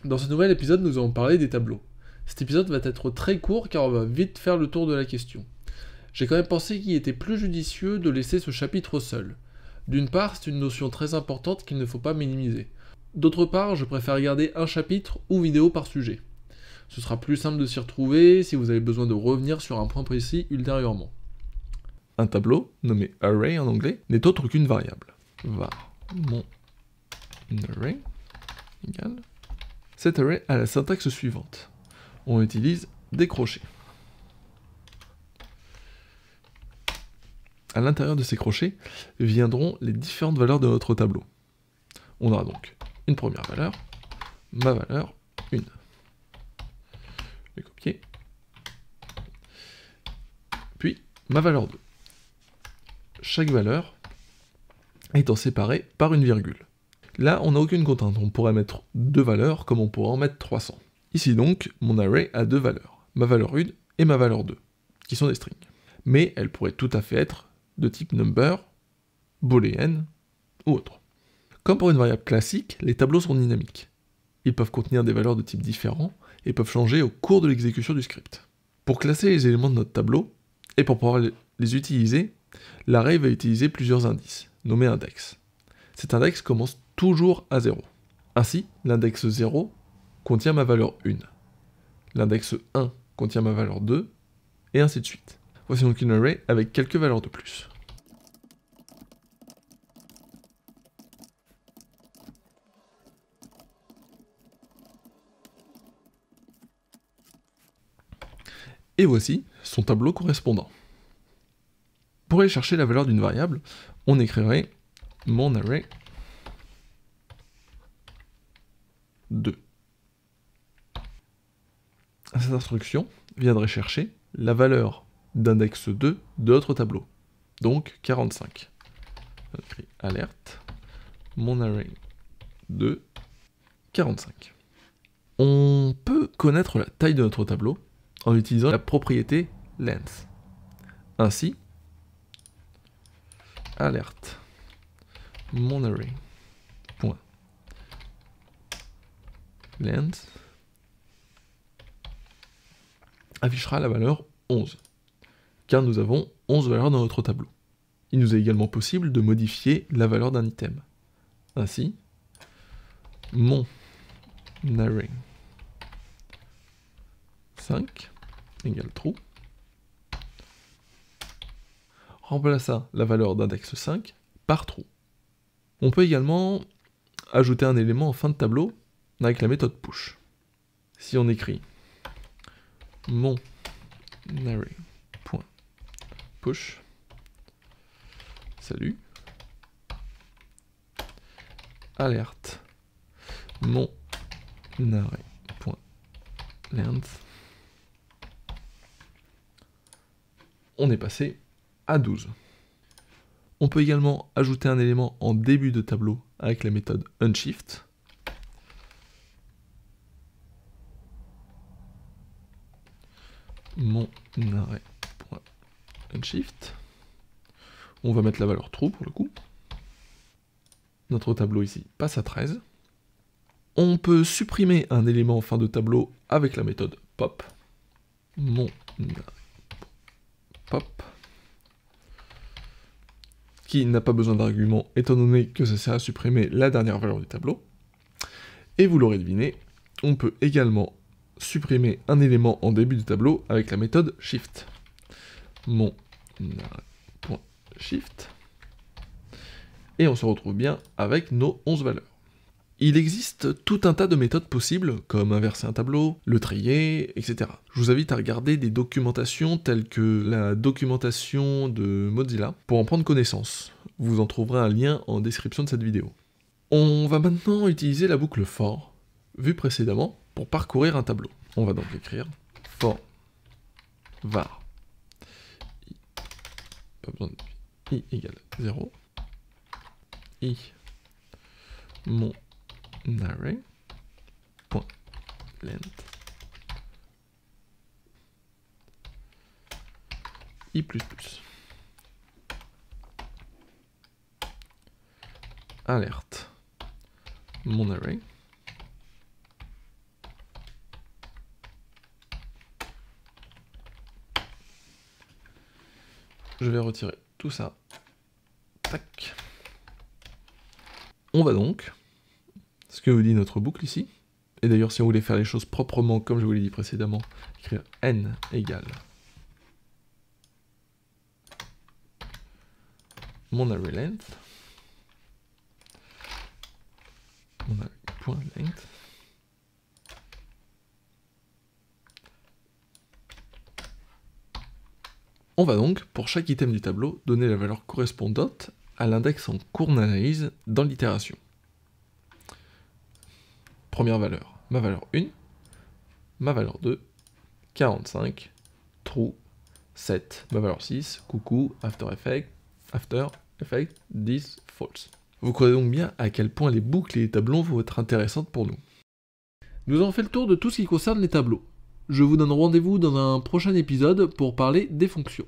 Dans ce nouvel épisode, nous allons parler des tableaux. Cet épisode va être très court car on va vite faire le tour de la question. J'ai quand même pensé qu'il était plus judicieux de laisser ce chapitre seul. D'une part, c'est une notion très importante qu'il ne faut pas minimiser. D'autre part, je préfère garder un chapitre ou vidéo par sujet. Ce sera plus simple de s'y retrouver si vous avez besoin de revenir sur un point précis ultérieurement. Un tableau, nommé array en anglais, n'est autre qu'une variable. Var mon array égale. Cet array a la syntaxe suivante. On utilise des crochets. À l'intérieur de ces crochets viendront les différentes valeurs de notre tableau. On aura donc une première valeur, ma valeur 1. Je vais copier. Puis ma valeur 2. Chaque valeur étant séparée par une virgule. Là, on n'a aucune contrainte, on pourrait mettre 2 valeurs comme on pourrait en mettre 300. Ici donc, mon array a 2 valeurs, ma valeur 1 et ma valeur 2, qui sont des strings. Mais elles pourraient tout à fait être de type number, boolean ou autre. Comme pour une variable classique, les tableaux sont dynamiques. Ils peuvent contenir des valeurs de types différents et peuvent changer au cours de l'exécution du script. Pour classer les éléments de notre tableau, et pour pouvoir les utiliser, l'array va utiliser plusieurs indices, nommés index. Cet index commence toujours à 0. Ainsi, l'index 0 contient ma valeur 1. L'index 1 contient ma valeur 2, et ainsi de suite. Voici donc une array avec quelques valeurs de plus. Et voici son tableau correspondant. Pour aller chercher la valeur d'une variable, on écrirait mon array 2. Cette instruction viendrait chercher la valeur d'index 2 de notre tableau, donc 45. On écrit alerte, mon array 2, 45. On peut connaître la taille de notre tableau en utilisant la propriété length. Ainsi, alerte, mon array point length affichera la valeur 11, car nous avons 11 valeurs dans notre tableau. Il nous est également possible de modifier la valeur d'un item. Ainsi, mon array 5 égale true remplaça la valeur d'index 5 par true. On peut également ajouter un élément en fin de tableau avec la méthode push. Si on écrit mon array.push, salut, alerte, mon array.length, on est passé à 12. On peut également ajouter un élément en début de tableau avec la méthode unshift. Mon array.unshift. On va mettre la valeur true pour le coup. Notre tableau ici passe à 13. On peut supprimer un élément en fin de tableau avec la méthode pop. Mon array.pop. Qui n'a pas besoin d'argument étant donné que ça sert à supprimer la dernière valeur du tableau. Et vous l'aurez deviné, on peut également supprimer un élément en début du tableau avec la méthode shift. Mon array.shift. Et on se retrouve bien avec nos 11 valeurs. Il existe tout un tas de méthodes possibles, comme inverser un tableau, le trier, etc. Je vous invite à regarder des documentations telles que la documentation de Mozilla pour en prendre connaissance. Vous en trouverez un lien en description de cette vidéo. On va maintenant utiliser la boucle for, vue précédemment, pour parcourir un tableau. On va donc écrire for var i, pas besoin de i égale 0, i mon array point length i++. Alerte mon array je vais retirer tout ça. Tac. On va donc, ce que vous dit notre boucle ici, et d'ailleurs si on voulait faire les choses proprement comme je vous l'ai dit précédemment, écrire n égale mon array length, mon array.length, on va donc, pour chaque item du tableau, donner la valeur correspondante à l'index en cours d'analyse dans l'itération. Première valeur, ma valeur 1, ma valeur 2, 45, true, 7, ma valeur 6, coucou, after effect, 10, false. Vous croyez donc bien à quel point les boucles et les tableaux vont être intéressantes pour nous. Nous avons fait le tour de tout ce qui concerne les tableaux. Je vous donne rendez-vous dans un prochain épisode pour parler des fonctions.